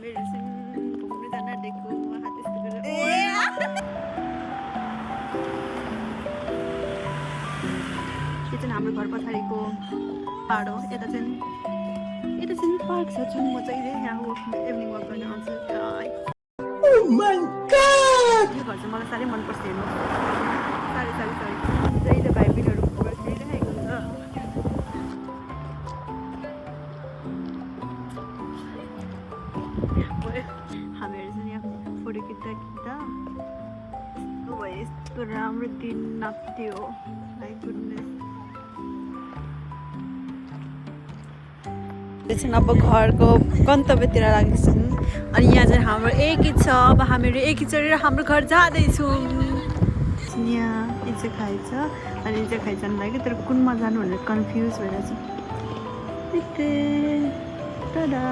मेरो चाहिँ घुम्नु जान आँटेको हात यस्तो गरेर यो चाहिँ हाम्रो घर पछाडिको पाहाड हो यता चाहिँ पार्क छ जुन म चाहिँ यहाँ इभिनिङ वाक गर्न आउँछु यो घर चाहिँ मलाई साह्रै मनपर्छ हेर्नु साह्रै जहिले भाइबिनहरू खेलिरहेको हुन्छ हामीहरू चाहिँ यहाँ फोटो खिच्दा यस्तो भयो यस्तो राम्रो दिन नाच्थ्यो लाइक गुडनेस चाहिँ अब घरको गन्तव्यतिर लाग्दैछन् अनि यहाँ चाहिँ हाम्रो एकी छ अब हामीहरू एकी चढेर हाम्रो घर जाँदैछौँ यहाँ इन्चेखाई छ अनि इन्चेखाई जानु लाग्यो तर कुनमा जानु भनेर कन्फ्युज भइरहेछ टाडा